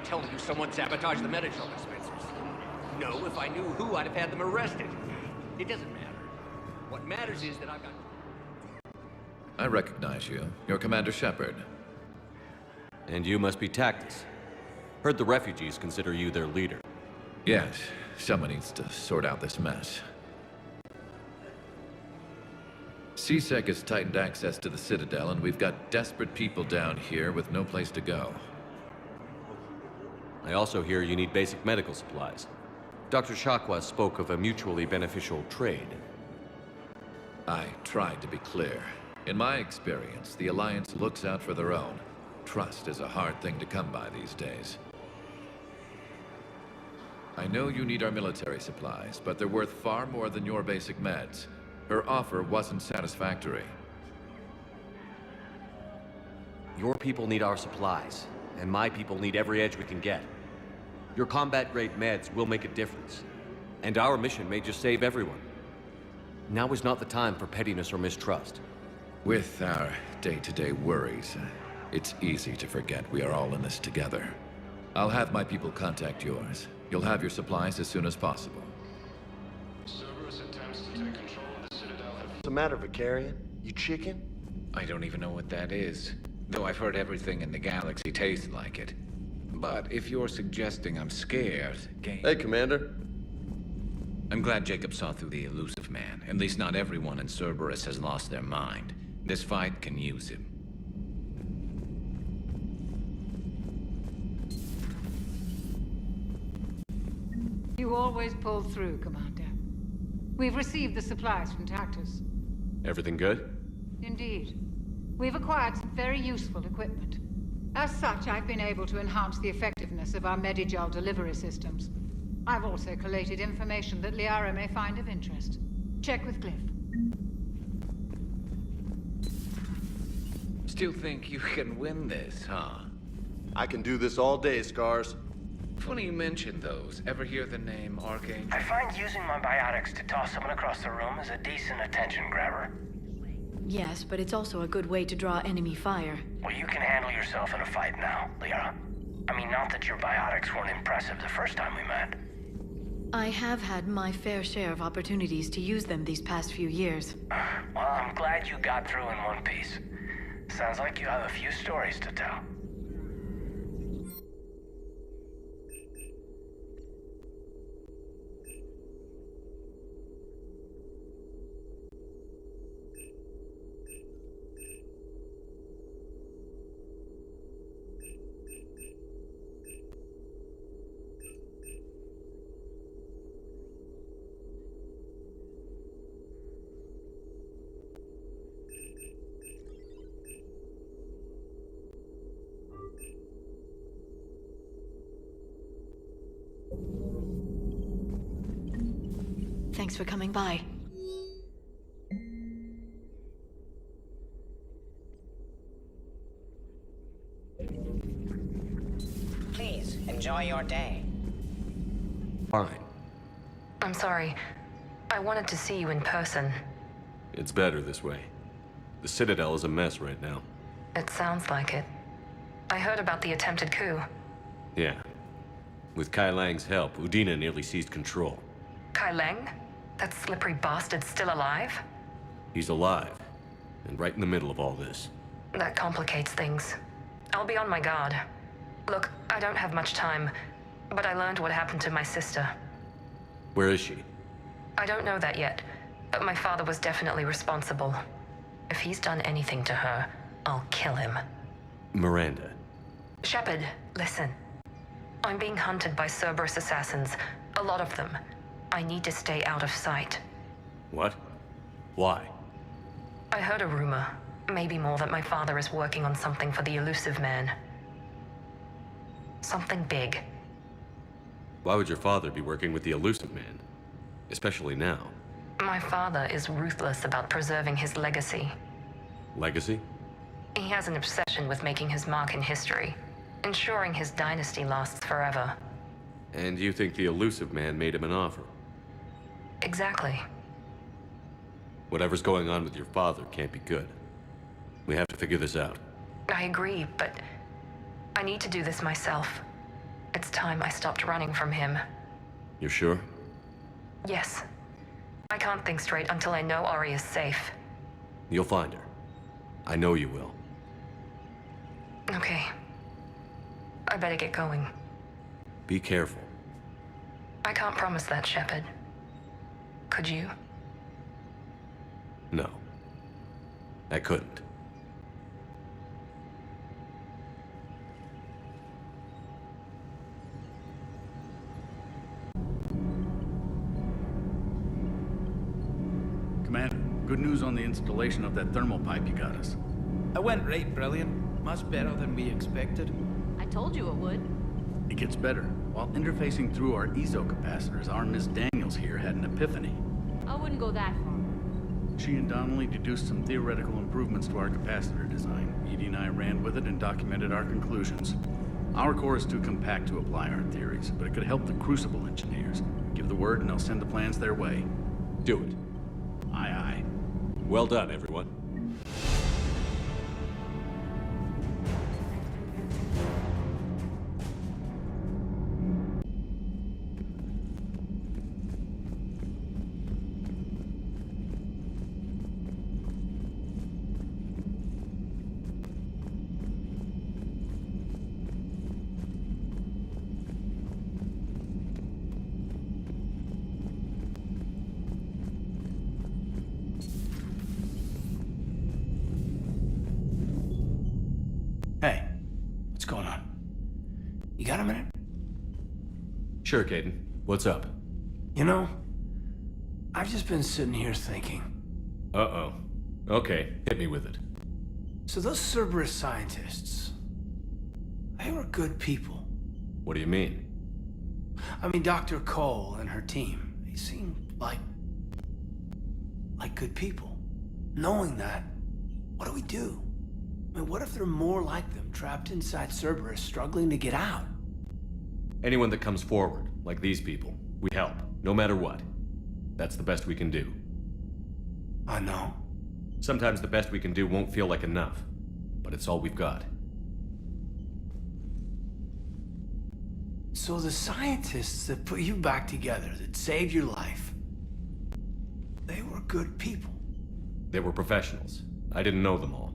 tell you someone sabotaged the medical dispensers. No, if I knew who, I'd have had them arrested. It doesn't matter. What matters is that I've got... I recognize you. You're Commander Shepard. And you must be Tactus. Heard the refugees consider you their leader. Yes, someone needs to sort out this mess. CSEC has tightened access to the Citadel, and we've got desperate people down here with no place to go. I also hear you need basic medical supplies. Dr. Shakwa spoke of a mutually beneficial trade. I tried to be clear. In my experience, the Alliance looks out for their own. Trust is a hard thing to come by these days. I know you need our military supplies, but they're worth far more than your basic meds. Her offer wasn't satisfactory. Your people need our supplies, and my people need every edge we can get. Your combat-grade meds will make a difference, and our mission may just save everyone. Now is not the time for pettiness or mistrust. With our day-to-day worries, it's easy to forget we are all in this together. I'll have my people contact yours. You'll have your supplies as soon as possible. Cerberus attempts to take control of the Citadel. What's the matter, Vicarian? You chicken? I don't even know what that is, though I've heard everything in the galaxy tastes like it. But if you're suggesting I'm scared, Hey, Commander. I'm glad Jacob saw through the elusive man. At least not everyone in Cerberus has lost their mind. This fight can use him. You always pull through, Commander. We've received the supplies from Tactus. Everything good? Indeed. We've acquired some very useful equipment. As such, I've been able to enhance the effectiveness of our Medigel delivery systems. I've also collated information that Liara may find of interest. Check with Glyph. Still think you can win this, huh? I can do this all day, Scars. Funny you mention those. Ever hear the name Archangel? I find using my biotics to toss someone across the room is a decent attention grabber. Yes, but it's also a good way to draw enemy fire. Well, you can handle yourself in a fight now, Liara. I mean, not that your biotics weren't impressive the first time we met. I have had my fair share of opportunities to use them these past few years. Well, I'm glad you got through in one piece. Sounds like you have a few stories to tell. Thanks for coming by. Please, enjoy your day. Fine. I'm sorry. I wanted to see you in person. It's better this way. The Citadel is a mess right now. It sounds like it. I heard about the attempted coup. Yeah. With Kai Lang's help, Udina nearly seized control. Kai Lang? That slippery bastard's still alive? He's alive, and right in the middle of all this. That complicates things. I'll be on my guard. Look, I don't have much time, but I learned what happened to my sister. Where is she? I don't know that yet, but my father was definitely responsible. If he's done anything to her, I'll kill him. Miranda. Shepard, listen. I'm being hunted by Cerberus assassins, a lot of them. I need to stay out of sight. What? Why? I heard a rumor, maybe more, that my father is working on something for the elusive man. Something big. Why would your father be working with the elusive man? Especially now. My father is ruthless about preserving his legacy. Legacy? He has an obsession with making his mark in history, ensuring his dynasty lasts forever. And you think the elusive man made him an offer? Exactly. Whatever's going on with your father can't be good. We have to figure this out. I agree, but I need to do this myself. It's time I stopped running from him. You're sure? Yes. I can't think straight until I know Ari is safe. You'll find her. I know you will. Okay. I better get going. Be careful. I can't promise that, Shepard. Could you? No. I couldn't. Commander, good news on the installation of that thermal pipe you got us. It went right brilliant. Much better than we expected. I told you it would. It gets better. While interfacing through our ezo capacitors, our Miss Daniels here had an epiphany. I wouldn't go that far. She and Donnelly deduced some theoretical improvements to our capacitor design. Edie and I ran with it and documented our conclusions. Our core is too compact to apply our theories, but it could help the Crucible engineers. Give the word and they'll send the plans their way. Do it. Aye, aye. Well done, everyone. Hey, what's going on? You got a minute? Sure, Caden. What's up? You know, I've just been sitting here thinking. Uh-oh. Okay, hit me with it. So those Cerberus scientists, they were good people. What do you mean? I mean, Dr. Cole and her team, they seemed like good people. Knowing that, what do we do? I mean, what if there are more like them, trapped inside Cerberus, struggling to get out? Anyone that comes forward, like these people, we help, no matter what. That's the best we can do. I know. Sometimes the best we can do won't feel like enough, but it's all we've got. So the scientists that put you back together, that saved your life, they were good people. They were professionals. I didn't know them all.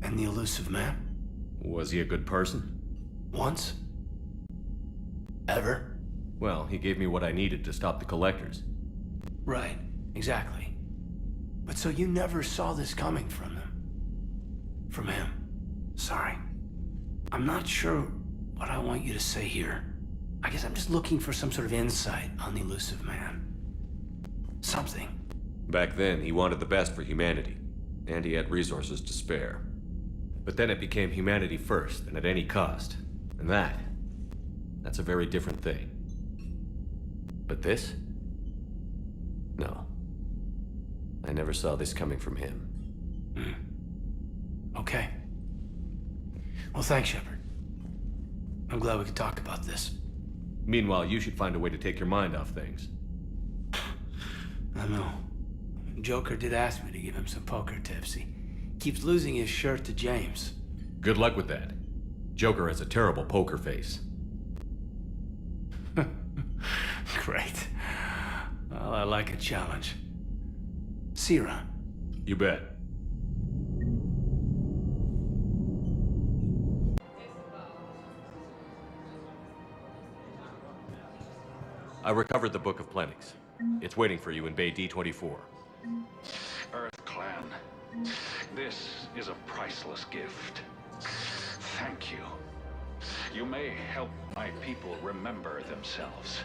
And the elusive man? Was he a good person? Once? Ever? Well, he gave me what I needed to stop the collectors. Right, exactly. But so you never saw this coming from them? From him? Sorry. I'm not sure what I want you to say here. I guess I'm just looking for some sort of insight on the elusive man. Something. Back then, he wanted the best for humanity, and he had resources to spare. But then it became humanity first, and at any cost. And that's a very different thing. But this? No. I never saw this coming from him. Okay. Well, thanks, Shepard. I'm glad we could talk about this. Meanwhile, you should find a way to take your mind off things. I know. Joker did ask me to give him some poker tips. He keeps losing his shirt to James. Good luck with that. Joker has a terrible poker face. Great. Well, I like a challenge. See you around. You bet. I recovered the Book of Plenix. It's waiting for you in Bay D-24. Earth Clan, this is a priceless gift. Thank you. You may help my people remember themselves.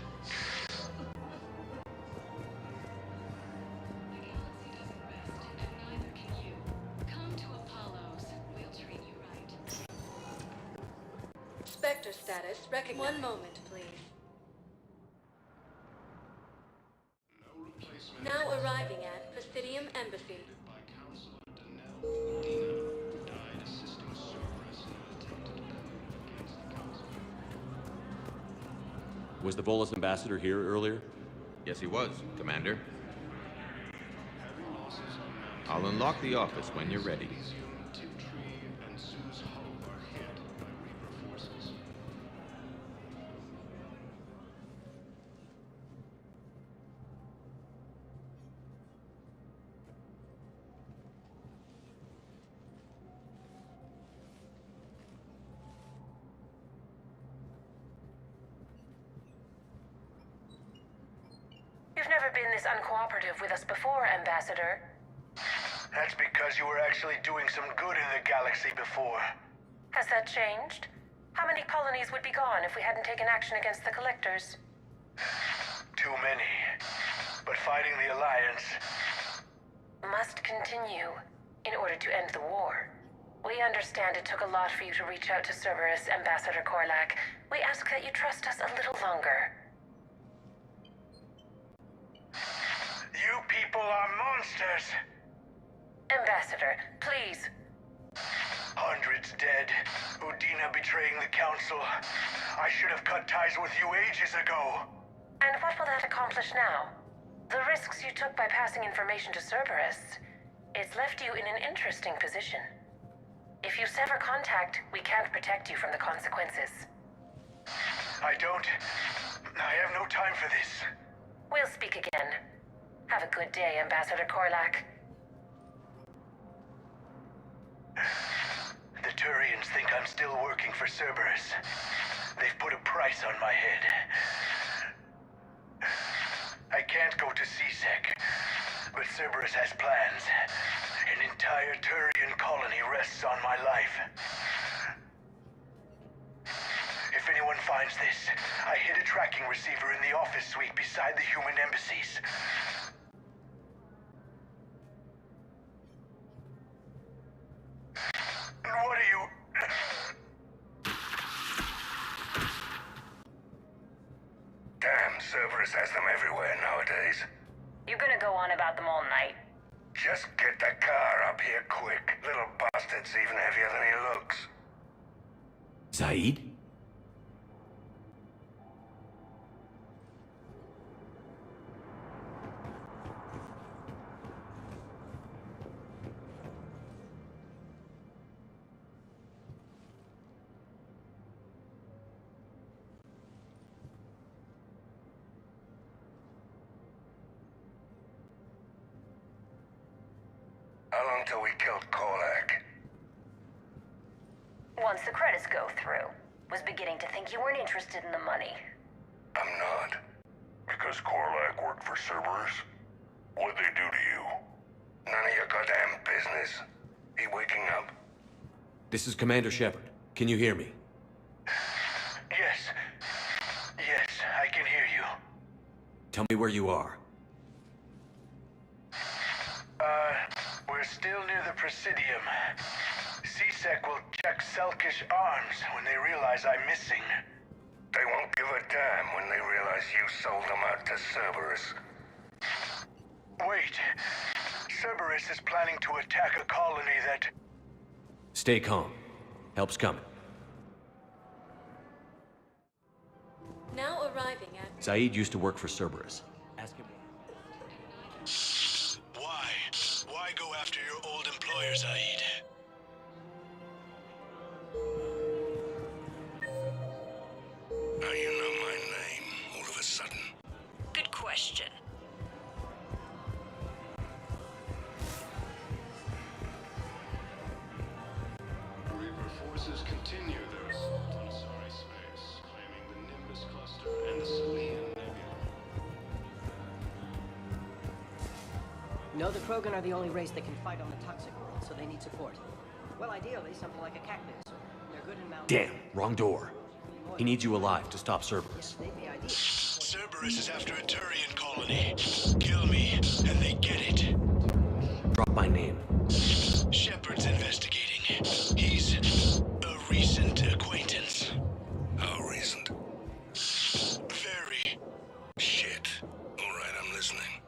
Spectre status recognized. One moment, please. Now arriving at Presidium Embassy. Was the Volus ambassador here earlier? Yes, he was, Commander. I'll unlock the office when you're ready. never been this uncooperative with us before, Ambassador. That's because you were actually doing some good in the galaxy before. Has that changed? How many colonies would be gone if we hadn't taken action against the Collectors? Too many. But fighting the Alliance must continue in order to end the war. We understand it took a lot for you to reach out to Cerberus, Ambassador Korlak. We ask that you trust us a little longer. You people are monsters! Ambassador, please. Hundreds dead. Udina betraying the Council. I should have cut ties with you ages ago. And what will that accomplish now? The risks you took by passing information to Cerberus, it's left you in an interesting position. If you sever contact, we can't protect you from the consequences. I have no time for this. We'll speak again. Have a good day, Ambassador Korlak. The Turians think I'm still working for Cerberus. They've put a price on my head. I can't go to CSEC, but Cerberus has plans. An entire Turian colony rests on my life. If anyone finds this, I hid a tracking receiver in the office suite beside the human embassies. What are you... Damn, Cerberus has them everywhere nowadays. You gonna go on about them all night? Just get the car up here quick. Little bastard's even heavier than he looks. Zaid? How long till we killed Korlak? Once the credits go through. Was beginning to think you weren't interested in the money. I'm not. Because Korlak worked for Cerberus? What'd they do to you? None of your goddamn business. He waking up? This is Commander Shepard. Can you hear me? Yes. Yes, I can hear you. Tell me where you are. We're still near the Presidium. CSEC will check Selkish arms when they realize I'm missing. They won't give a damn when they realize you sold them out to Cerberus. Wait. Cerberus is planning to attack a colony that... Stay calm. Help's coming. Now arriving at... Zaid used to work for Cerberus. Ask him. Why? Why go after your old employer, Zaid? How you know my name all of a sudden? Good question. Reaper forces continue their assault on Sari space, claiming the Nimbus cluster and the Salian nebula. No, the Krogan are the only race that can fight on the toxic world, so they need support. Well, ideally, something like a cactus. They're good in mountains. Damn, wrong door. He needs you alive to stop Cerberus. Cerberus is after a Turian colony. Kill me, and they get it. Drop my name. Shepard's investigating. He's a recent acquaintance. How recent? Very. Shit. All right, I'm listening.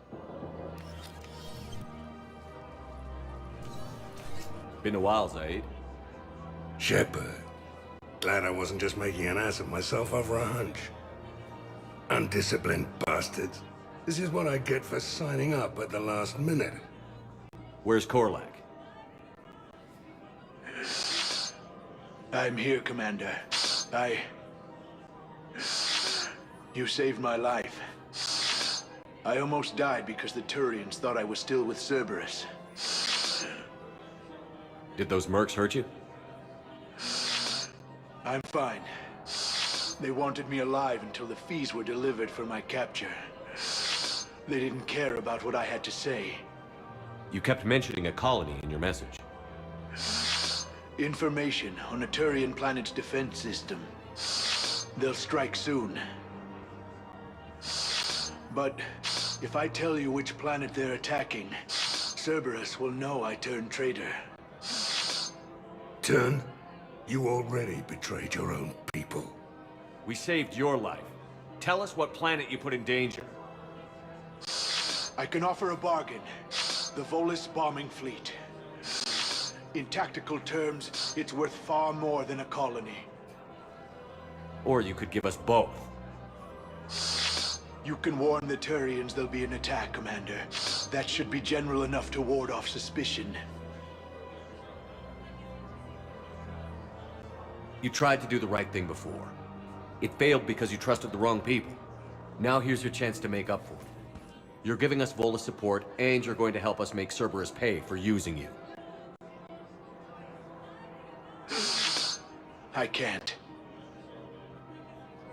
Been a while, Zaid. Shepard. Glad I wasn't just making an ass of myself over a hunch. Undisciplined bastards. This is what I get for signing up at the last minute. Where's Korlak? I'm here, Commander. You saved my life. I almost died because the Turians thought I was still with Cerberus. Did those mercs hurt you? I'm fine. They wanted me alive until the fees were delivered for my capture. They didn't care about what I had to say. You kept mentioning a colony in your message. Information on a Turian planet's defense system. They'll strike soon. But if I tell you which planet they're attacking, Cerberus will know I turned traitor. Turn? You already betrayed your own people. We saved your life. Tell us what planet you put in danger. I can offer a bargain. The Volus bombing fleet. In tactical terms, it's worth far more than a colony. Or you could give us both. You can warn the Turians there'll be an attack, Commander. That should be general enough to ward off suspicion. You tried to do the right thing before. It failed because you trusted the wrong people. Now here's your chance to make up for it. You're giving us Volus support, and you're going to help us make Cerberus pay for using you. I can't.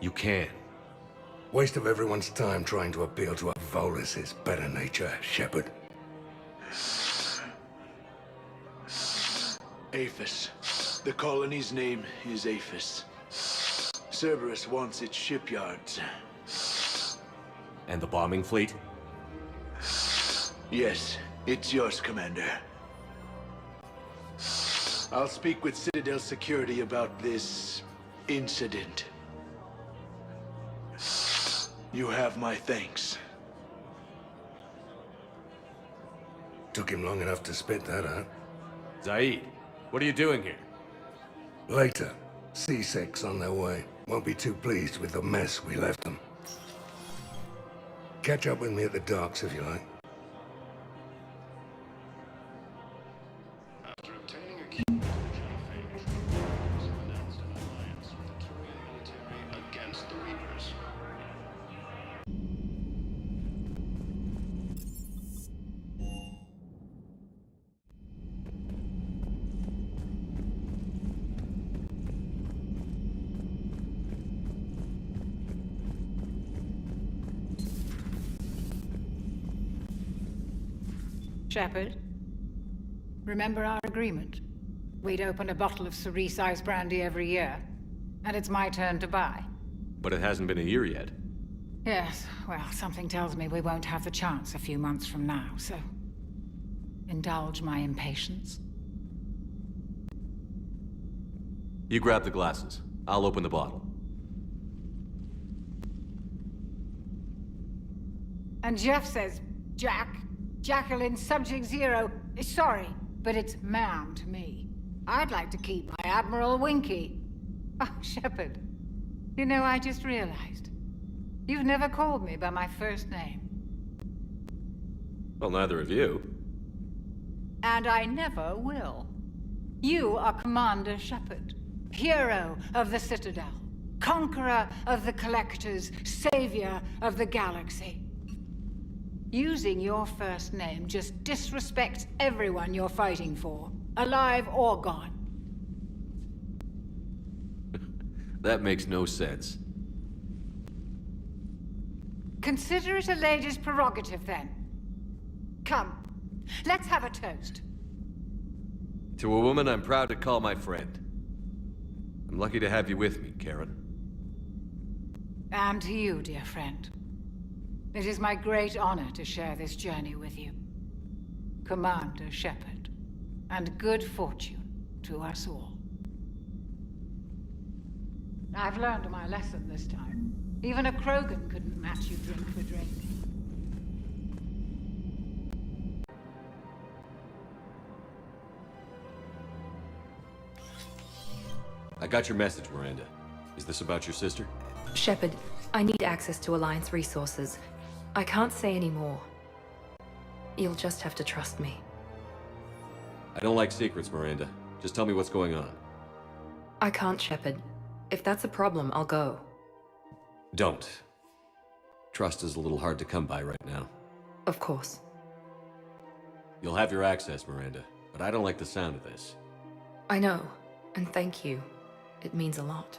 You can. Waste of everyone's time trying to appeal to a Volus's better nature, Shepard. Aphis. The colony's name is Aphis. Cerberus wants its shipyards. And the bombing fleet? Yes, it's yours, Commander. I'll speak with Citadel security about this incident. You have my thanks. Took him long enough to spit that out. Zaid, what are you doing here? Later. C-Sec's on their way. Won't be too pleased with the mess we left them. Catch up with me at the docks if you like. After obtaining a key phage, Cerberus announced an alliance with the Turian military against the Reapers. Shepard, remember our agreement? We'd open a bottle of cerise-sized brandy every year, and it's my turn to buy. But it hasn't been a year yet. Yes, well, something tells me we won't have the chance a few months from now, so... indulge my impatience. You grab the glasses. I'll open the bottle. And Jeff says, Jacqueline, Subject Zero, sorry, but it's ma'am to me. I'd like to keep my Admiral Winky. Oh, Shepard, you know, I just realized. You've never called me by my first name. Well, neither of you. And I never will. You are Commander Shepard, hero of the Citadel, conqueror of the Collectors, savior of the galaxy. Using your first name just disrespects everyone you're fighting for, alive or gone. That makes no sense. Consider it a lady's prerogative, then. Come, let's have a toast. To a woman I'm proud to call my friend. I'm lucky to have you with me, Karen. And to you, dear friend. It is my great honor to share this journey with you. Commander Shepard. And good fortune to us all. I've learned my lesson this time. Even a Krogan couldn't match you drink for drink. I got your message, Miranda. Is this about your sister? Shepard, I need access to Alliance resources. I can't say any more. You'll just have to trust me. I don't like secrets, Miranda. Just tell me what's going on. I can't, Shepard. If that's a problem, I'll go. Don't. Trust is a little hard to come by right now. Of course. You'll have your access, Miranda, but I don't like the sound of this. I know, and thank you. It means a lot.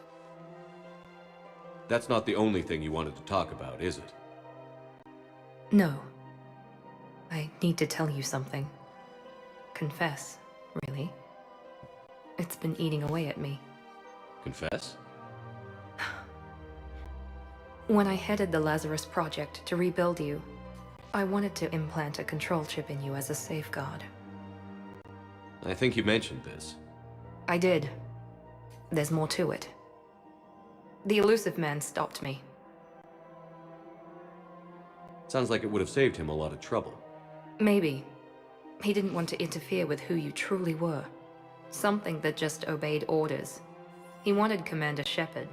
That's not the only thing you wanted to talk about, is it? No. I need to tell you something. Confess, really. It's been eating away at me. Confess? When I headed the Lazarus Project to rebuild you, I wanted to implant a control chip in you as a safeguard. I think you mentioned this. I did. There's more to it. The elusive man stopped me. Sounds like it would have saved him a lot of trouble. Maybe. He didn't want to interfere with who you truly were. Something that just obeyed orders. He wanted Commander Shepard.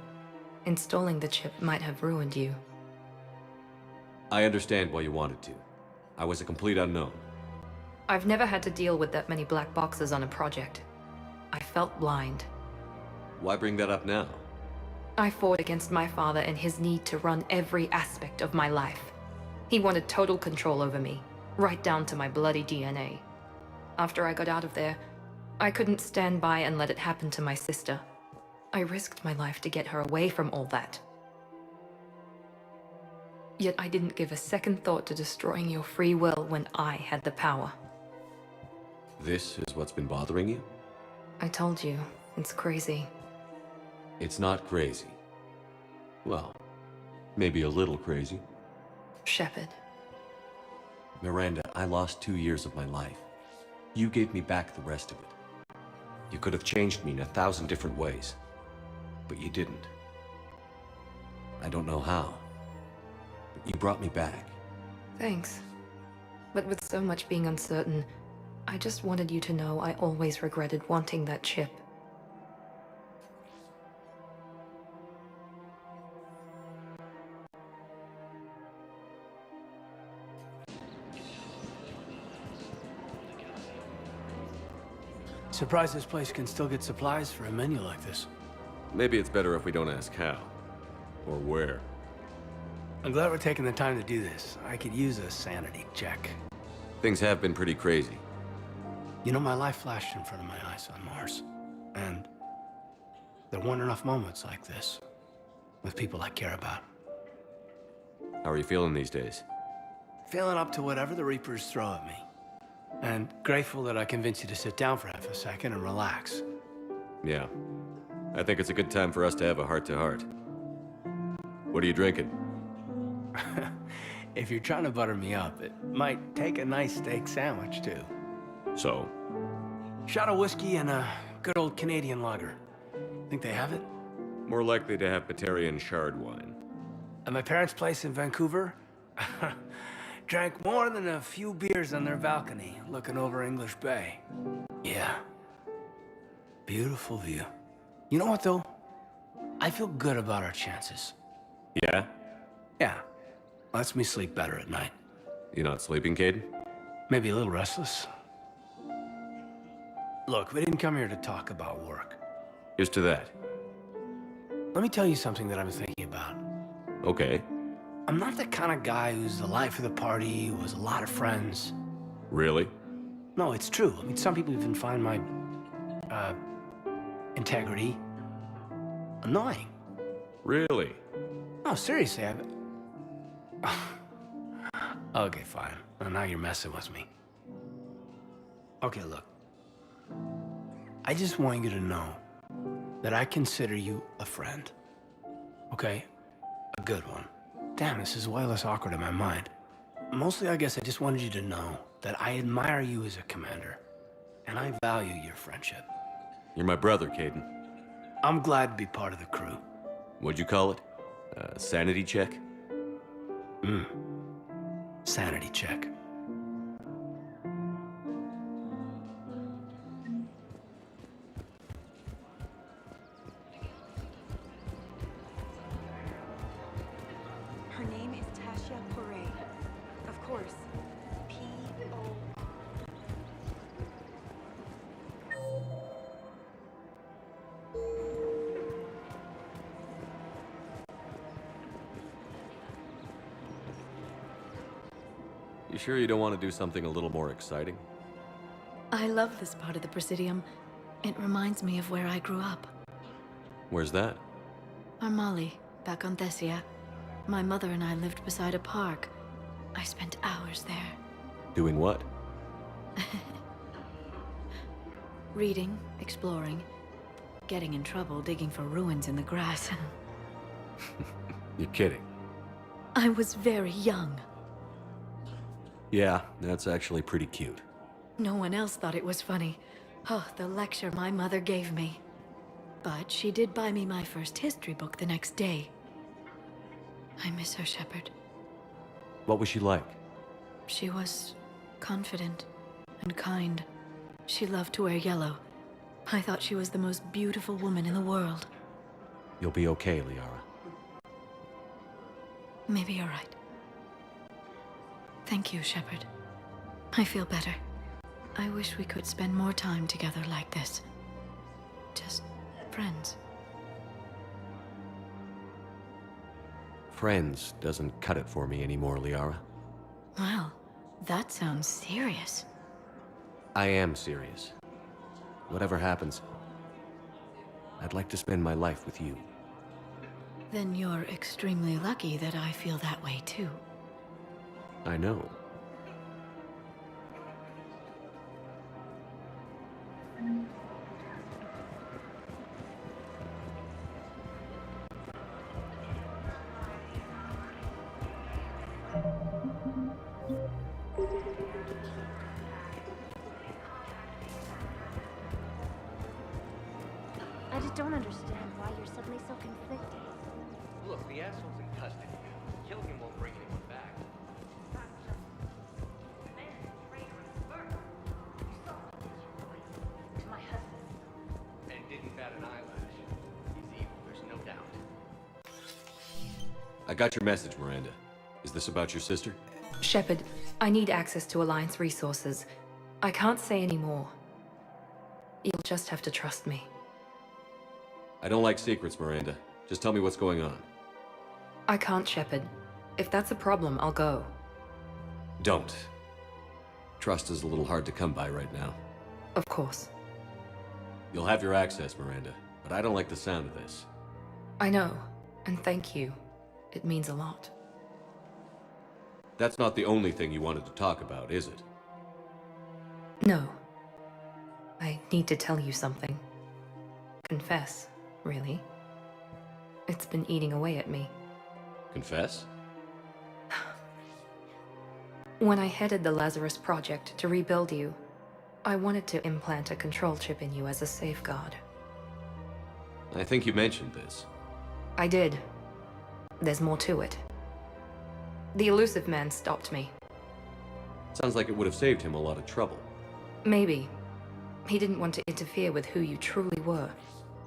Installing the chip might have ruined you. I understand why you wanted to. I was a complete unknown. I've never had to deal with that many black boxes on a project. I felt blind. Why bring that up now? I fought against my father and his need to run every aspect of my life. He wanted total control over me, right down to my bloody DNA. After I got out of there, I couldn't stand by and let it happen to my sister. I risked my life to get her away from all that. Yet I didn't give a second thought to destroying your free will when I had the power. This is what's been bothering you? I told you, it's crazy. It's not crazy. Well, maybe a little crazy. Shepard. Miranda, I lost 2 years of my life. You gave me back the rest of it. You could have changed me in 1,000 different ways. But you didn't. I don't know how. But you brought me back. Thanks. But with so much being uncertain, I just wanted you to know I always regretted wanting that chip. Surprised this place can still get supplies for a menu like this. Maybe it's better if we don't ask how. Or where. I'm glad we're taking the time to do this. I could use a sanity check. Things have been pretty crazy. You know, my life flashed in front of my eyes on Mars. And there weren't enough moments like this with people I care about. How are you feeling these days? Feeling up to whatever the Reapers throw at me. And grateful that I convinced you to sit down for half a second and relax. Yeah. I think it's a good time for us to have a heart-to-heart. What are you drinking? If you're trying to butter me up, it might take a nice steak sandwich, too. So? Shot of whiskey and a good old Canadian lager. Think they have it? More likely to have Batarian shard wine. At my parents' place in Vancouver, drank more than a few beers on their balcony, looking over English Bay. Yeah. Beautiful view. You know what, though? I feel good about our chances. Yeah? Yeah. Lets me sleep better at night. You not sleeping, Caden? Maybe a little restless. Look, we didn't come here to talk about work. Here's to that. Let me tell you something that I've been thinking about. Okay. I'm not the kind of guy who's the life of the party, who has a lot of friends. Really? No, it's true. I mean, some people even find my, integrity annoying. Really? No, seriously, Okay, fine. Well, now you're messing with me. Okay, look. I just want you to know that I consider you a friend. Okay? A good one. Damn, this is way less awkward in my mind. Mostly, I guess I just wanted you to know that I admire you as a commander, and I value your friendship. You're my brother, Caden. I'm glad to be part of the crew. What'd you call it? Sanity check? Sanity check. Her name is Tasha Correa. Of course. P.O. You sure you don't want to do something a little more exciting? I love this part of the Presidium. It reminds me of where I grew up. Where's that? Armali, back on Thessia. My mother and I lived beside a park. I spent hours there. Doing what? Reading, exploring, getting in trouble digging for ruins in the grass. You're kidding. I was very young. Yeah, that's actually pretty cute. No one else thought it was funny. Oh, the lecture my mother gave me. But she did buy me my first history book the next day. I miss her, Shepard. What was she like? She was confident and kind. She loved to wear yellow. I thought she was the most beautiful woman in the world. You'll be okay, Liara. Maybe you're right. Thank you, Shepard. I feel better. I wish we could spend more time together like this. Just friends. Friends doesn't cut it for me anymore, Liara. Well, that sounds serious. I am serious. Whatever happens, I'd like to spend my life with you. Then you're extremely lucky that I feel that way too. I know. I just don't understand why you're suddenly so conflicted. Look, the asshole's in custody. Killing him won't bring anyone back. To my husband. And didn't bat an eyelash. He's evil, there's no doubt. I got your message, Miranda. Is this about your sister? Shepard, I need access to Alliance resources. I can't say any more. You'll just have to trust me. I don't like secrets, Miranda. Just tell me what's going on. I can't, Shepard. If that's a problem, I'll go. Don't. Trust is a little hard to come by right now. Of course. You'll have your access, Miranda, but I don't like the sound of this. I know, and thank you. It means a lot. That's not the only thing you wanted to talk about, is it? No. I need to tell you something. Confess, really. It's been eating away at me. Confess? When I headed the Lazarus Project to rebuild you, I wanted to implant a control chip in you as a safeguard. I think you mentioned this. I did. There's more to it. The elusive man stopped me. Sounds like it would have saved him a lot of trouble. Maybe. He didn't want to interfere with who you truly were.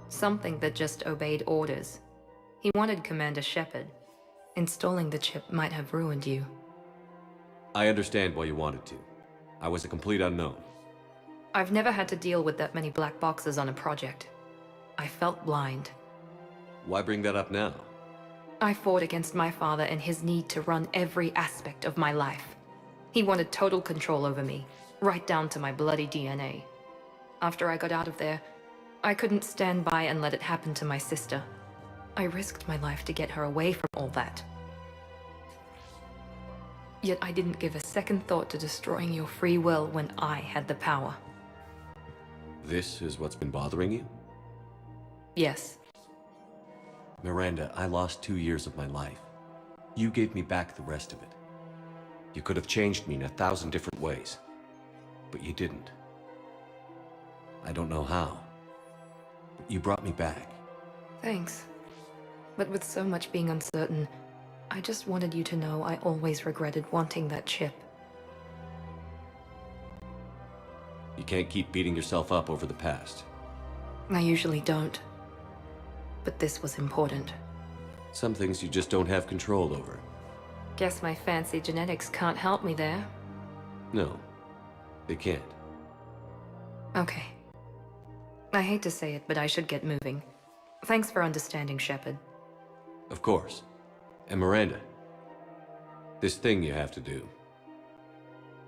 Something that just obeyed orders. He wanted Commander Shepard. Installing the chip might have ruined you. I understand why you wanted to. I was a complete unknown. I've never had to deal with that many black boxes on a project. I felt blind. Why bring that up now? I fought against my father and his need to run every aspect of my life. He wanted total control over me, right down to my bloody DNA. After I got out of there, I couldn't stand by and let it happen to my sister. I risked my life to get her away from all that. Yet I didn't give a second thought to destroying your free will when I had the power. This is what's been bothering you? Yes. Miranda, I lost 2 years of my life. You gave me back the rest of it. You could have changed me in 1,000 different ways, but you didn't. I don't know how, but you brought me back. Thanks. But with so much being uncertain, I just wanted you to know I always regretted wanting that chip. You can't keep beating yourself up over the past. I usually don't. But this was important. Some things you just don't have control over. Guess my fancy genetics can't help me there. No, they can't. Okay. I hate to say it, but I should get moving. Thanks for understanding, Shepard. Of course. And Miranda, this thing you have to do.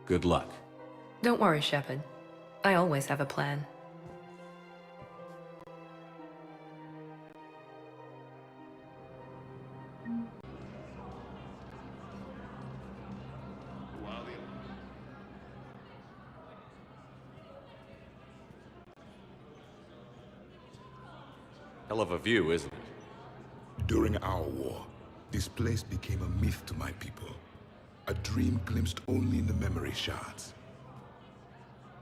Good luck. Don't worry, Shepard. I always have a plan. Hell of a view, isn't it? During our war, this place became a myth to my people. A dream glimpsed only in the memory shards.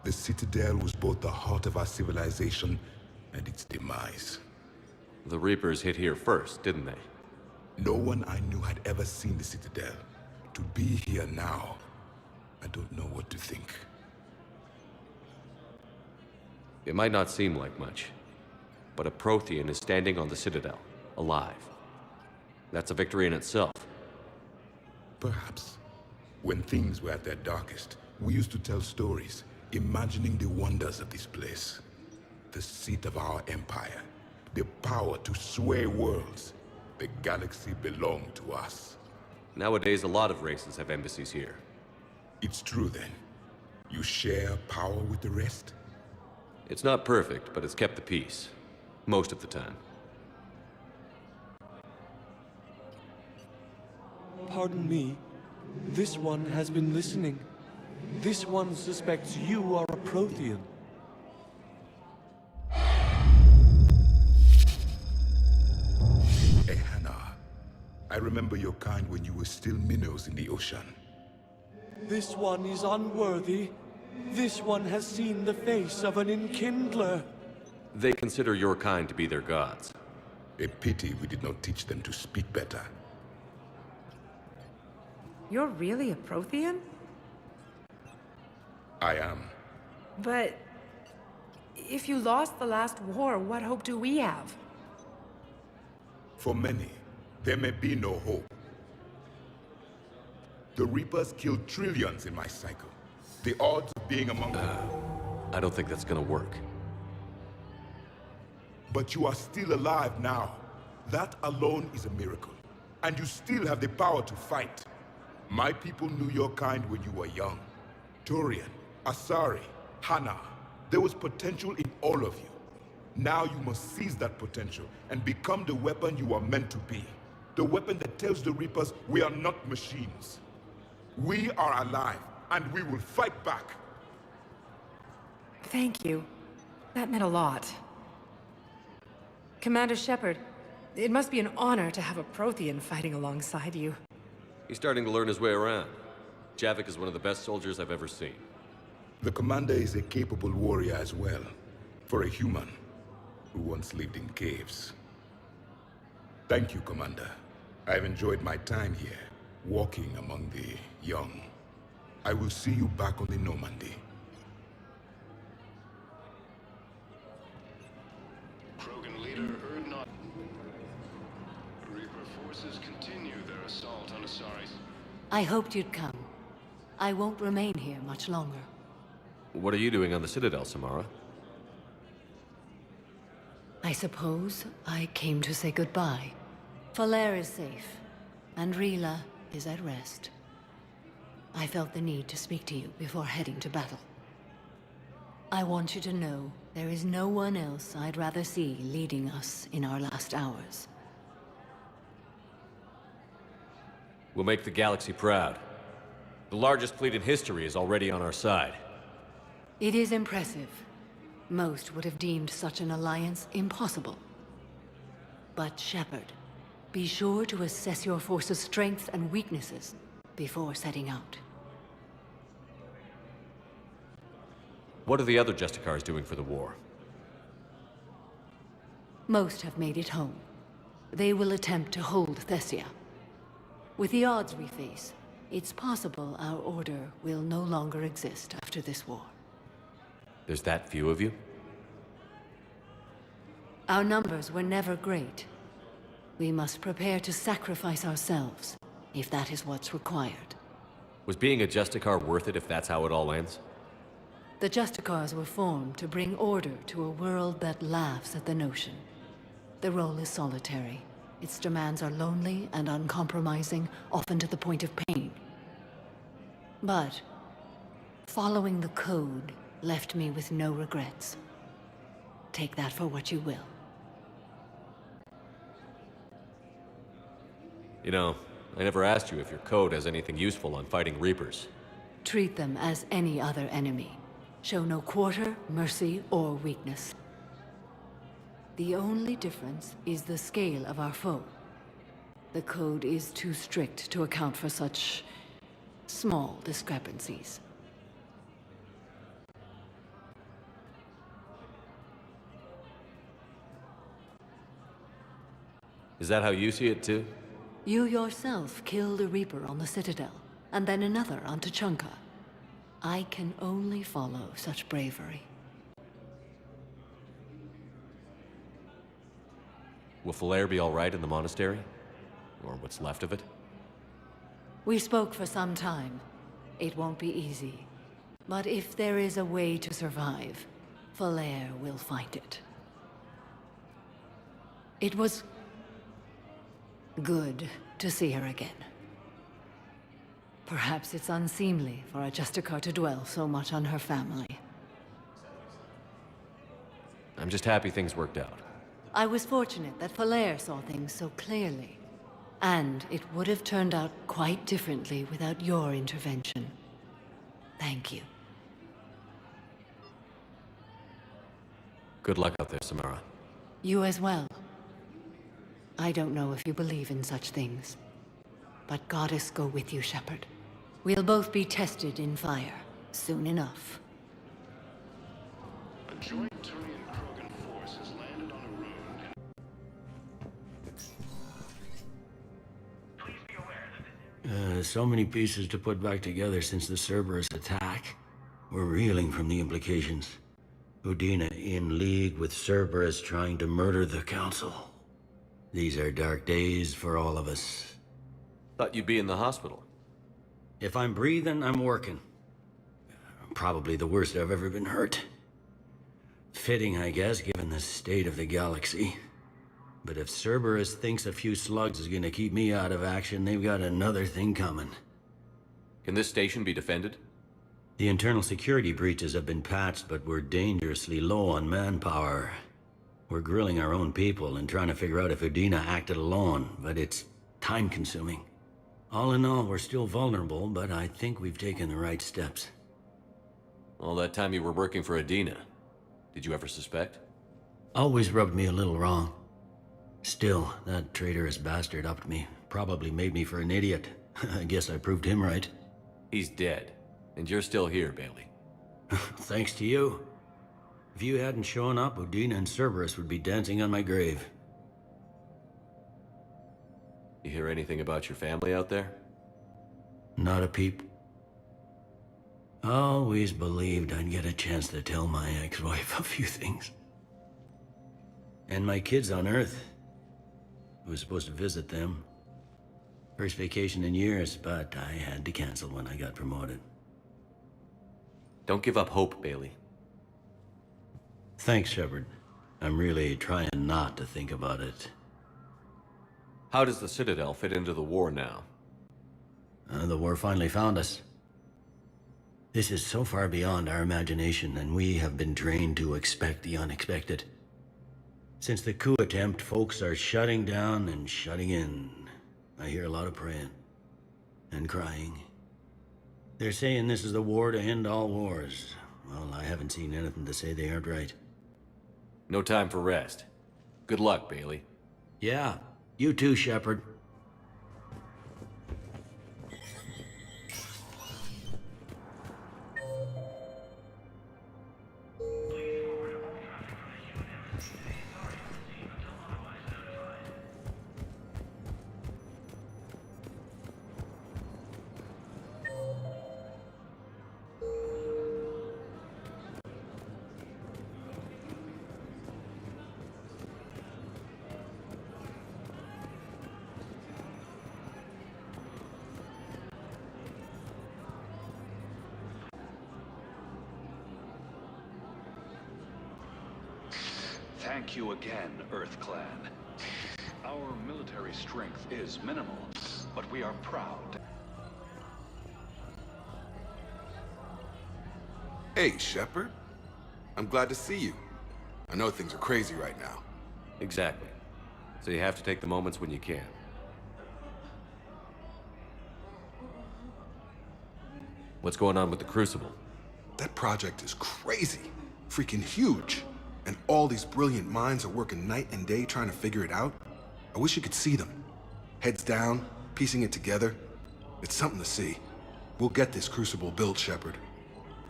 The Citadel was both the heart of our civilization and its demise. The Reapers hit here first, didn't they? No one I knew had ever seen the Citadel. To be here now, I don't know what to think. It might not seem like much, but a Prothean is standing on the Citadel, alive. That's a victory in itself. Perhaps. When things were at their darkest, we used to tell stories, imagining the wonders of this place. The seat of our empire, the power to sway worlds. The galaxy belonged to us. Nowadays, a lot of races have embassies here. It's true then. You share power with the rest? It's not perfect, but it's kept the peace. Most of the time. Pardon me. This one has been listening. This one suspects you are a Prothean. Hannah, I remember your kind when you were still minnows in the ocean. This one is unworthy. This one has seen the face of an enkindler. They consider your kind to be their gods. A pity we did not teach them to speak better. You're really a Prothean? I am. But if you lost the last war, what hope do we have? For many, there may be no hope. The Reapers killed trillions in my cycle. The odds of being among them... I don't think that's gonna work. But you are still alive now. That alone is a miracle. And you still have the power to fight. My people knew your kind when you were young. Turian, Asari, Hannah. There was potential in all of you. Now you must seize that potential and become the weapon you are meant to be. The weapon that tells the Reapers we are not machines. We are alive, and we will fight back. Thank you. That meant a lot. Commander Shepard, it must be an honor to have a Prothean fighting alongside you. He's starting to learn his way around. Javik is one of the best soldiers I've ever seen. The commander is a capable warrior as well. For a human who once lived in caves. Thank you, Commander. I've enjoyed my time here, walking among the young. I will see you back on the Normandy. Krogan leader Urdnot. Reaper forces continue their assault on Asari's. I hoped you'd come. I won't remain here much longer. What are you doing on the Citadel, Samara? I suppose I came to say goodbye. Falair is safe, and Rila is at rest. I felt the need to speak to you before heading to battle. I want you to know there is no one else I'd rather see leading us in our last hours. We'll make the galaxy proud. The largest fleet in history is already on our side. It is impressive. Most would have deemed such an alliance impossible. But Shepard, be sure to assess your force's strengths and weaknesses before setting out. What are the other Justicars doing for the war? Most have made it home. They will attempt to hold Thessia. With the odds we face, it's possible our order will no longer exist after this war. There's that few of you? Our numbers were never great. We must prepare to sacrifice ourselves, if that is what's required. Was being a Justicar worth it if that's how it all ends? The Justicars were formed to bring order to a world that laughs at the notion. The role is solitary. Its demands are lonely and uncompromising, often to the point of pain. But following the code left me with no regrets. Take that for what you will. You know, I never asked you if your code has anything useful on fighting Reapers. Treat them as any other enemy. Show no quarter, mercy, or weakness. The only difference is the scale of our foe. The code is too strict to account for such small discrepancies. Is that how you see it too? You yourself killed a Reaper on the Citadel, and then another on Tuchanka. I can only follow such bravery. Will Falair be all right in the monastery? Or what's left of it? We spoke for some time. It won't be easy. But if there is a way to survive, Falair will find it. It was good to see her again. Perhaps it's unseemly for a Justicar to dwell so much on her family. I'm just happy things worked out. I was fortunate that Falair saw things so clearly. And it would have turned out quite differently without your intervention. Thank you. Good luck out there, Samara. You as well. I don't know if you believe in such things, but Goddess go with you, Shepard. We'll both be tested in fire, soon enough. A joint Turian-Krogan force has landed on a road. So many pieces to put back together since the Cerberus attack. We're reeling from the implications. Udina in league with Cerberus trying to murder the Council. These are dark days for all of us. Thought you'd be in the hospital. If I'm breathing, I'm working. Probably the worst I've ever been hurt. Fitting, I guess, given the state of the galaxy. But if Cerberus thinks a few slugs is gonna keep me out of action, they've got another thing coming. Can this station be defended? The internal security breaches have been patched, but we're dangerously low on manpower. We're grilling our own people and trying to figure out if Udina acted alone, but it's time-consuming. All in all, we're still vulnerable, but I think we've taken the right steps. All that time you were working for Udina, did you ever suspect? Always rubbed me a little wrong. Still, that traitorous bastard upped me. Probably made me for an idiot. I guess I proved him right. He's dead, and you're still here, Bailey. Thanks to you. If you hadn't shown up, Udina and Cerberus would be dancing on my grave. You hear anything about your family out there? Not a peep. Always believed I'd get a chance to tell my ex-wife a few things. And my kids on Earth. I was supposed to visit them. First vacation in years, but I had to cancel when I got promoted. Don't give up hope, Bailey. Thanks, Shepard. I'm really trying not to think about it. How does the Citadel fit into the war now? The war finally found us. This is so far beyond our imagination, and we have been trained to expect the unexpected. Since the coup attempt, folks are shutting down and shutting in. I hear a lot of praying. And crying. They're saying this is the war to end all wars. Well, I haven't seen anything to say they aren't right. No time for rest. Good luck, Bailey. Yeah, you too, Shepard. Thank you again, Earth Clan. Our military strength is minimal, but we are proud. Hey, Shepard. I'm glad to see you. I know things are crazy right now. Exactly. So you have to take the moments when you can. What's going on with the Crucible? That project is crazy. Freaking huge. And all these brilliant minds are working night and day trying to figure it out. I wish you could see them. Heads down, piecing it together. It's something to see. We'll get this Crucible built, Shepard.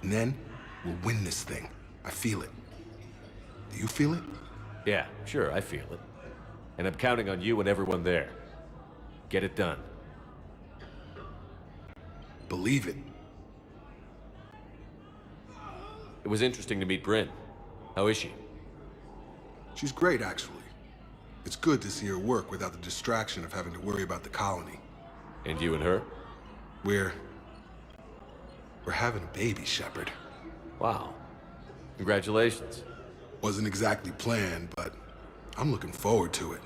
And then, we'll win this thing. I feel it. Do you feel it? Yeah, sure, I feel it. And I'm counting on you and everyone there. Get it done. Believe it. It was interesting to meet Bryn. How is she? She's great, actually. It's good to see her work without the distraction of having to worry about the colony. And you and her? We're having a baby, Shepard. Wow. Congratulations. Wasn't exactly planned, but I'm looking forward to it.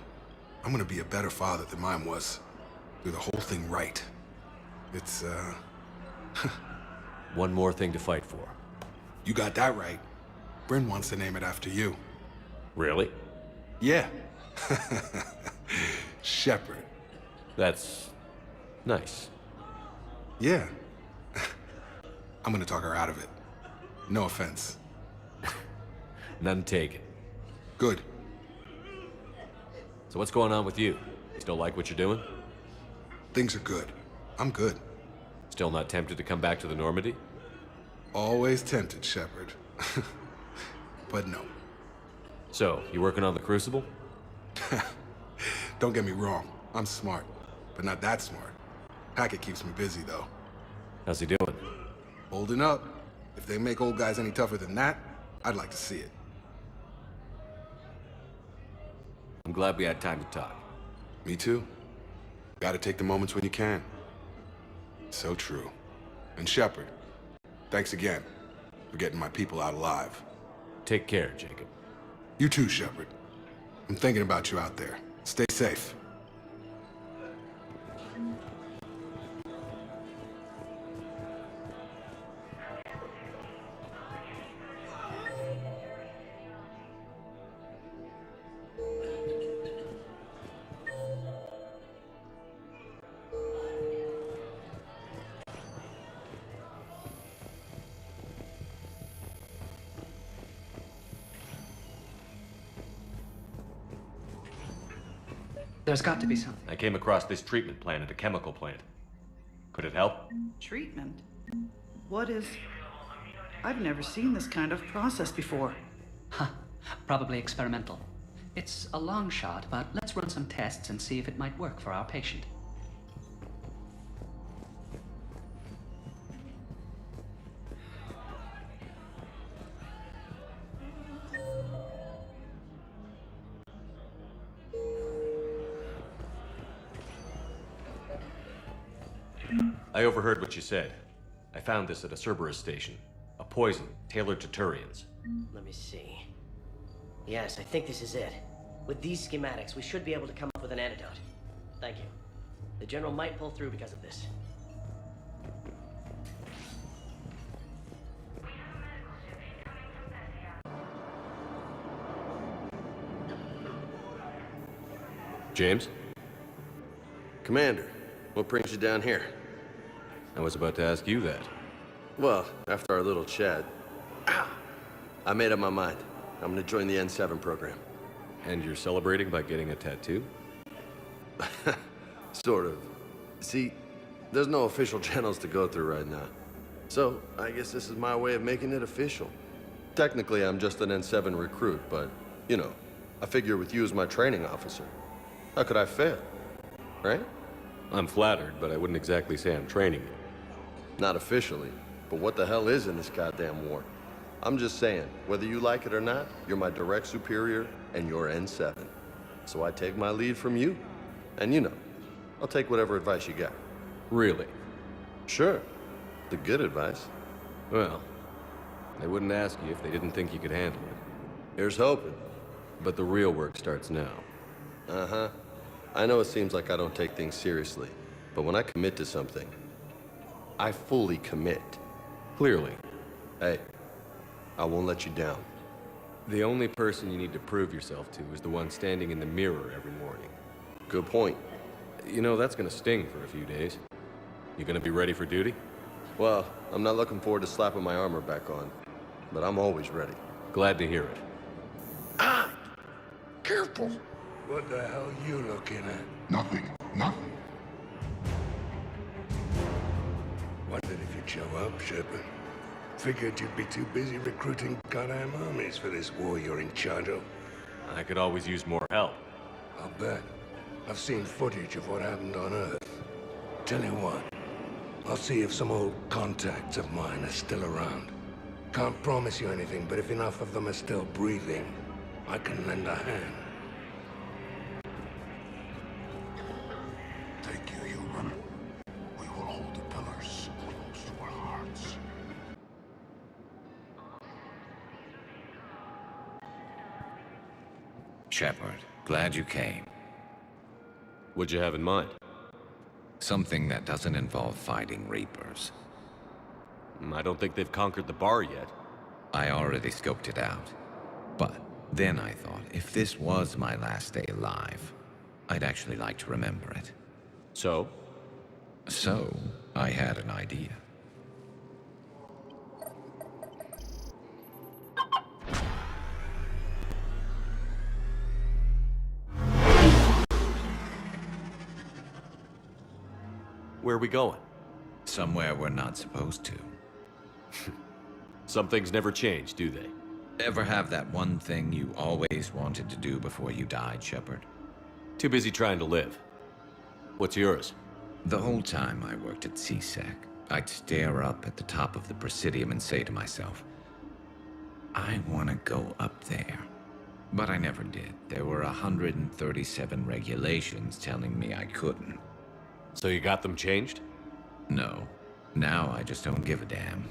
I'm gonna be a better father than mine was. Do the whole thing right. It's, One more thing to fight for. You got that right. Bryn wants to name it after you. Really? Yeah. Shepard. That's nice. Yeah. I'm gonna talk her out of it. No offense. None taken. Good. So what's going on with you? You still like what you're doing? Things are good. I'm good. Still not tempted to come back to the Normandy? Always tempted, Shepard. But no. So, you working on the Crucible? Don't get me wrong. I'm smart, but not that smart. Hackett keeps me busy, though. How's he doing? Holding up. If they make old guys any tougher than that, I'd like to see it. I'm glad we had time to talk. Me too. Gotta take the moments when you can. So true. And Shepard, thanks again for getting my people out alive. Take care, Jacob. You too, Shepard. I'm thinking about you out there. Stay safe. There's got to be something. I came across this treatment plant at a chemical plant. Could it help? Treatment? What is... I've never seen this kind of process before. Huh. Probably experimental. It's a long shot, but let's run some tests and see if it might work for our patient. I overheard what you said. I found this at a Cerberus station. A poison tailored to Turians. Let me see. Yes, I think this is it. With these schematics, we should be able to come up with an antidote. Thank you. The General might pull through because of this. James? Commander, what brings you down here? I was about to ask you that. Well, after our little chat, I made up my mind. I'm gonna join the N7 program. And you're celebrating by getting a tattoo? Sort of. See, there's no official channels to go through right now. So, I guess this is my way of making it official. Technically, I'm just an N7 recruit, but, you know, I figure with you as my training officer, how could I fail? Right? I'm flattered, but I wouldn't exactly say I'm training you. Not officially, but what the hell is in this goddamn war? I'm just saying, whether you like it or not, you're my direct superior, and you're N7. So I take my lead from you. And you know, I'll take whatever advice you got. Really? Sure. The good advice. Well, they wouldn't ask you if they didn't think you could handle it. Here's hoping. But the real work starts now. Uh-huh. I know it seems like I don't take things seriously, but when I commit to something, I fully commit. Clearly. Hey, I won't let you down. The only person you need to prove yourself to is the one standing in the mirror every morning. Good point. You know, that's gonna sting for a few days. You gonna be ready for duty? Well, I'm not looking forward to slapping my armor back on, but I'm always ready. Glad to hear it. Careful. What the hell are you looking at? Nothing. Nothing. Wondered if you'd show up, Shepard. Figured you'd be too busy recruiting goddamn armies for this war you're in charge of. I could always use more help. I'll bet. I've seen footage of what happened on Earth. Tell you what, I'll see if some old contacts of mine are still around. Can't promise you anything, but if enough of them are still breathing, I can lend a hand. Thank you, human. We will hold the pillars close to our hearts. Shepard, glad you came. What'd you have in mind? Something that doesn't involve fighting Reapers. I don't think they've conquered the bar yet. I already scoped it out. But then I thought, if this was my last day alive, I'd actually like to remember it. So? So, I had an idea. Where are we going? Somewhere we're not supposed to. Some things never change, do they? Ever have that one thing you always wanted to do before you died, Shepard? Too busy trying to live. What's yours? The whole time I worked at CSEC, I'd stare up at the top of the Presidium and say to myself, I want to go up there. But I never did. There were 137 regulations telling me I couldn't. So you got them changed? No. Now I just don't give a damn.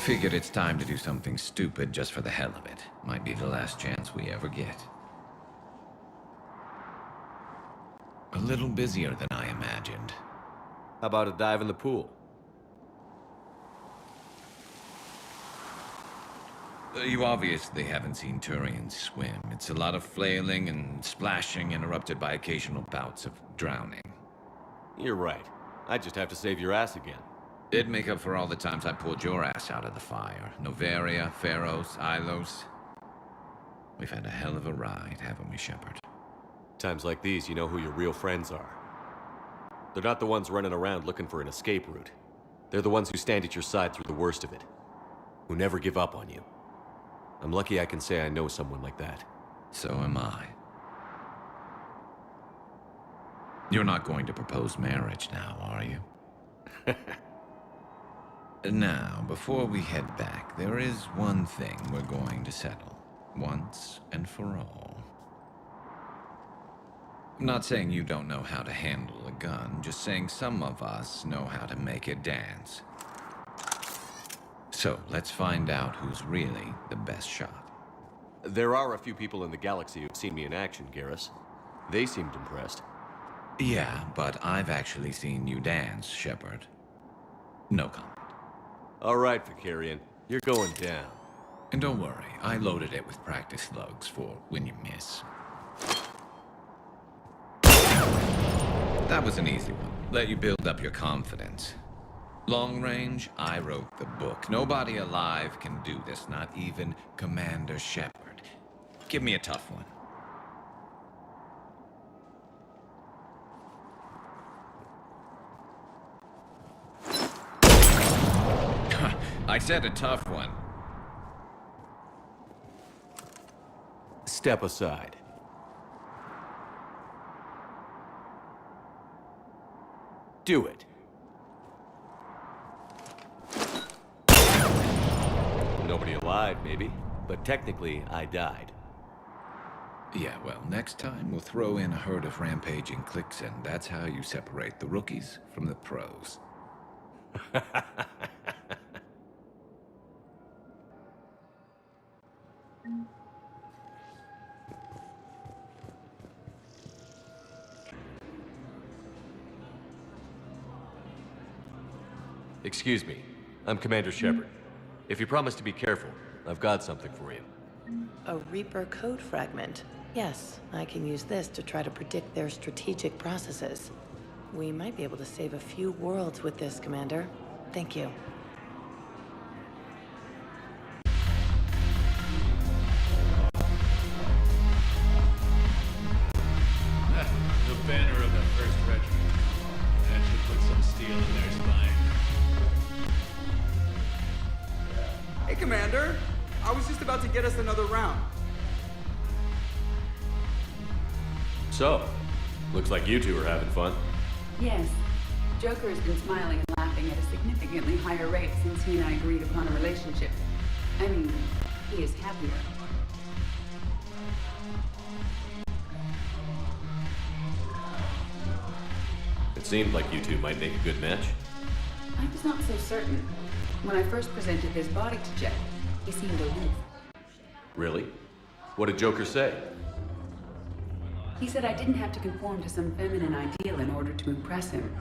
Figured it's time to do something stupid just for the hell of it. Might be the last chance we ever get. A little busier than I imagined. How about a dive in the pool? You obviously haven't seen Turians swim. It's a lot of flailing and splashing, interrupted by occasional bouts of drowning. You're right. I just have to save your ass again. It'd make up for all the times I pulled your ass out of the fire. Noveria, Pharos, Ilos. We've had a hell of a ride, haven't we, Shepard? Times like these, you know who your real friends are. They're not the ones running around looking for an escape route. They're the ones who stand at your side through the worst of it. Who never give up on you. I'm lucky I can say I know someone like that. So am I. You're not going to propose marriage now, are you? Now, before we head back, there is one thing we're going to settle. Once and for all. I'm not saying you don't know how to handle a gun, just saying some of us know how to make it dance. So, let's find out who's really the best shot. There are a few people in the galaxy who've seen me in action, Garrus. They seemed impressed. Yeah, but I've actually seen you dance, Shepard. No comment. All right, Vicarian. You're going down. And don't worry, I loaded it with practice slugs for when you miss. That was an easy one. Let you build up your confidence. Long range, I wrote the book. Nobody alive can do this, not even Commander Shepard. Give me a tough one. I said a tough one. Step aside. Do it. Nobody alive, maybe. But technically, I died. Yeah, well, next time we'll throw in a herd of rampaging cliques, and that's how you separate the rookies from the pros. Excuse me. I'm Commander Shepard. If you promise to be careful, I've got something for you. A Reaper code fragment. Yes, I can use this to try to predict their strategic processes. We might be able to save a few worlds with this, Commander. Thank you. The banner of the 1st Regiment. That should put some steel in their spine. Hey, Commander! I was just about to get us another round. So, looks like you two are having fun. Yes. Joker has been smiling and laughing at a significantly higher rate since he and I agreed upon a relationship. I mean, he is happier. It seemed like you two might make a good match. I was not so certain. When I first presented his body to Jeff, he seemed aloof. Really? What did Joker say? He said I didn't have to conform to some feminine ideal in order to impress him.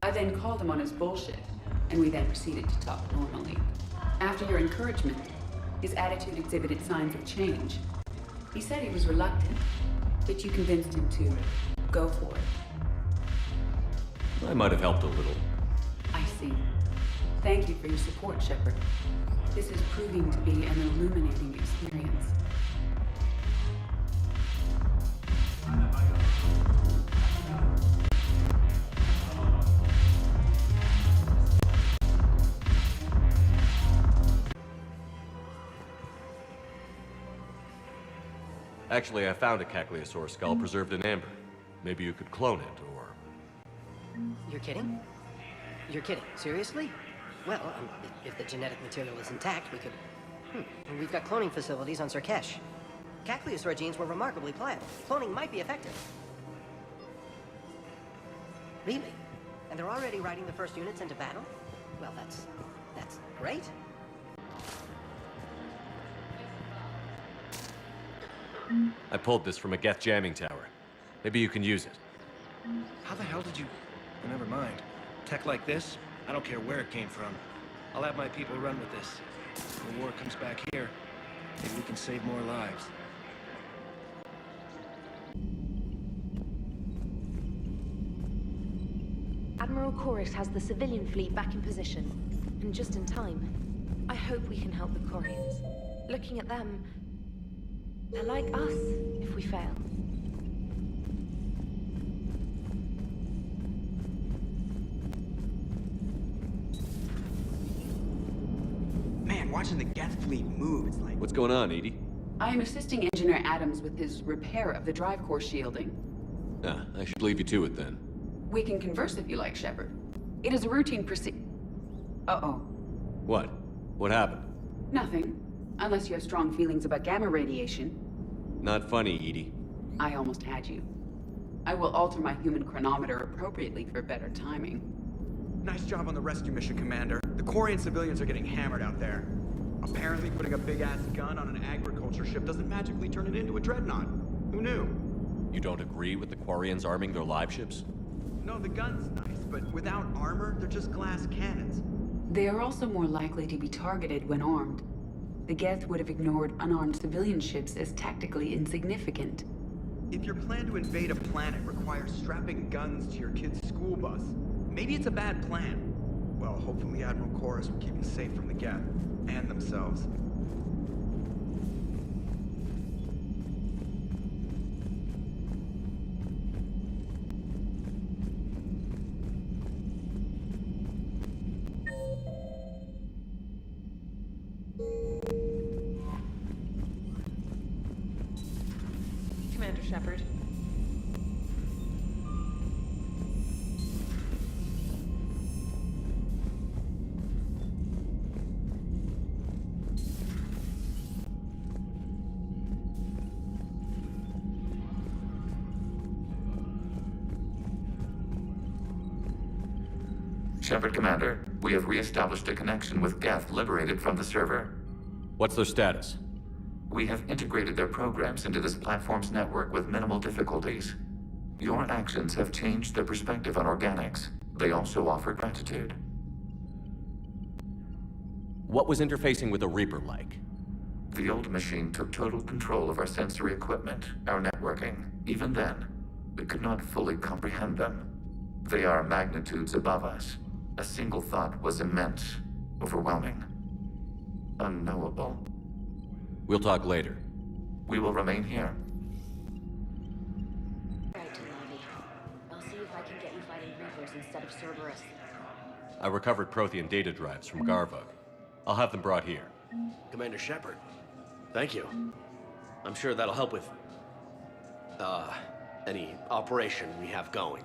I then called him on his bullshit, and we then proceeded to talk normally. After your encouragement, his attitude exhibited signs of change. He said he was reluctant, but you convinced him to go for it. I might have helped a little. I see. Thank you for your support, Shepard. This is proving to be an illuminating experience. Actually, I found a Cagliasaur skull preserved in amber. Maybe you could clone it, or... You're kidding? You're kidding. Seriously? Well, if the genetic material is intact, we could... We've got cloning facilities on Surkesh. Cagliasaur genes were remarkably pliable. Cloning might be effective. Really? And they're already riding the first units into battle? Well, that's great. I pulled this from a Geth jamming tower. Maybe you can use it. How the hell did you... Never mind. Tech like this, I don't care where it came from. I'll have my people run with this. When the war comes back here, maybe we can save more lives. Admiral Chorus has the civilian fleet back in position, and just in time. I hope we can help the Quarians. Looking at them, they're like us if we fail. Man, watching the Geth fleet move, it's like... What's going on, Edie? I am assisting Engineer Adams with his repair of the drive core shielding. Ah, I should leave you to it then. We can converse if you like, Shepard. It is a routine Uh-oh. What? What happened? Nothing. Unless you have strong feelings about gamma radiation. Not funny, Edie. I almost had you. I will alter my human chronometer appropriately for better timing. Nice job on the rescue mission, Commander. The Quarian civilians are getting hammered out there. Apparently putting a big-ass gun on an agriculture ship doesn't magically turn it into a dreadnought. Who knew? You don't agree with the Quarians arming their live ships? No, the gun's nice, but without armor, they're just glass cannons. They are also more likely to be targeted when armed. The Geth would have ignored unarmed civilian ships as tactically insignificant. If your plan to invade a planet requires strapping guns to your kid's school bus, maybe it's a bad plan. Well, hopefully Admiral Chorus will keep them safe from the Geth, and themselves. Commander Shepard. Shepard, Commander, we have re-established a connection with Geth liberated from the server. What's their status? We have integrated their programs into this platform's network with minimal difficulties. Your actions have changed their perspective on organics. They also offer gratitude. What was interfacing with a Reaper like? The old machine took total control of our sensory equipment, our networking. Even then, we could not fully comprehend them. They are magnitudes above us. A single thought was immense, overwhelming, unknowable. We'll talk later. We will remain here. Right to Lobby. I'll see if I can get you fighting Reapers instead of Cerberus. I recovered Prothean data drives from Garvug. I'll have them brought here. Commander Shepard, thank you. I'm sure that'll help with, any operation we have going.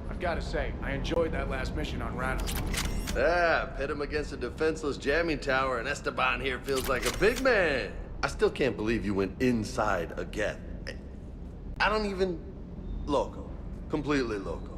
I've gotta say, I enjoyed that last mission on Rannoch. Yeah, pit him against a defenseless jamming tower, and Esteban here feels like a big man. I still can't believe you went inside a Geth. I don't even... Loco. Completely loco.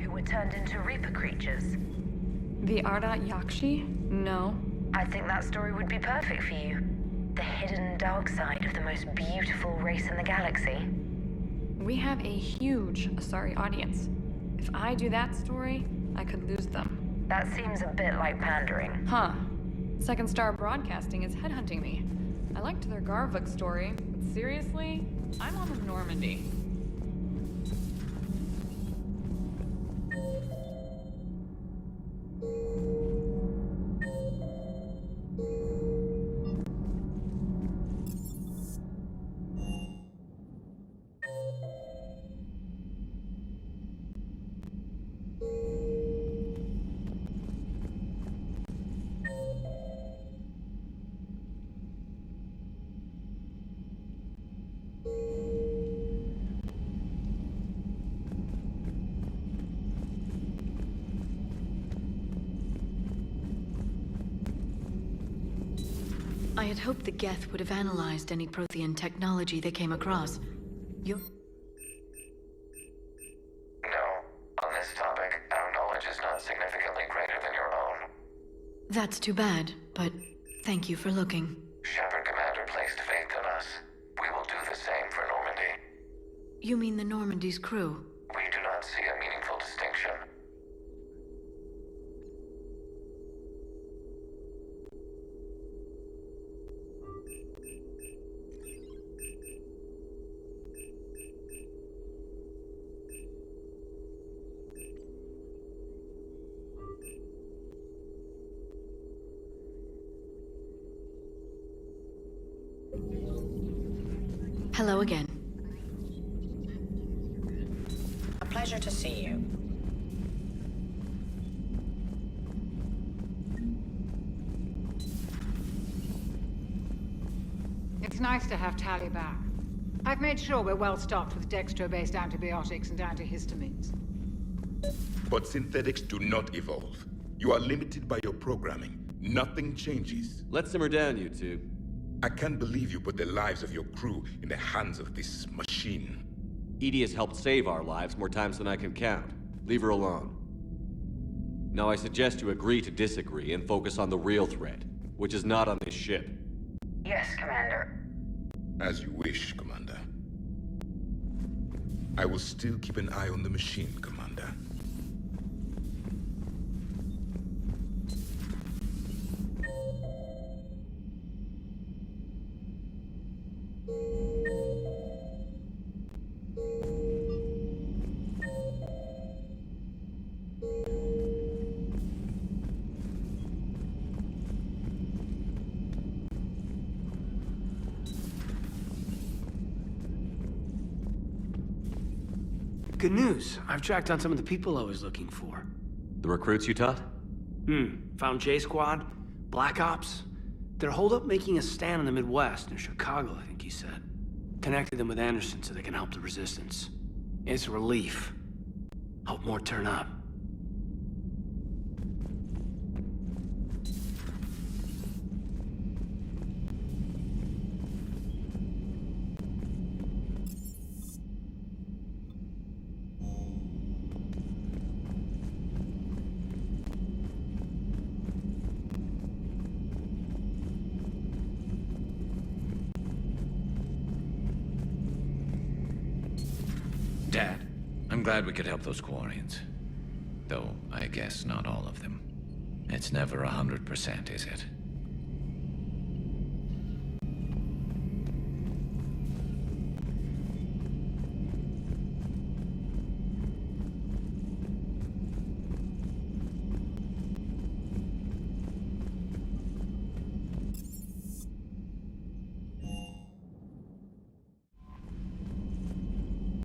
Who were turned into Reaper creatures. The Ardat Yakshi? No. I think that story would be perfect for you. The hidden dark side of the most beautiful race in the galaxy. We have a huge Asari audience. If I do that story, I could lose them. That seems a bit like pandering. Huh. Second Star Broadcasting is headhunting me. I liked their Garvug story, but seriously, I'm on the Normandy. I had hoped the Geth would have analyzed any Prothean technology they came across. No. On this topic, our knowledge is not significantly greater than your own. That's too bad, but thank you for looking. Shepard Commander placed faith in us. We will do the same for Normandy. You mean the Normandy's crew? We do not see a meaningful distinction. Hello again. A pleasure to see you. It's nice to have Tally back. I've made sure we're well stocked with dextro-based antibiotics and antihistamines. But synthetics do not evolve. You are limited by your programming. Nothing changes. Let's simmer down, you two. I can't believe you put the lives of your crew in the hands of this machine. EDI has helped save our lives more times than I can count. Leave her alone. Now I suggest you agree to disagree and focus on the real threat, which is not on this ship. Yes, Commander. As you wish, Commander. I will still keep an eye on the machine, Commander. Good news. I've tracked down some of the people I was looking for. The recruits you taught? Found J-Squad, Black Ops. They're holed up making a stand in the Midwest, in Chicago, I think he said. Connected them with Anderson so they can help the Resistance. It's a relief. Hope more turn up. glad we could help those Quarians. Though, I guess not all of them. It's never 100%, is it?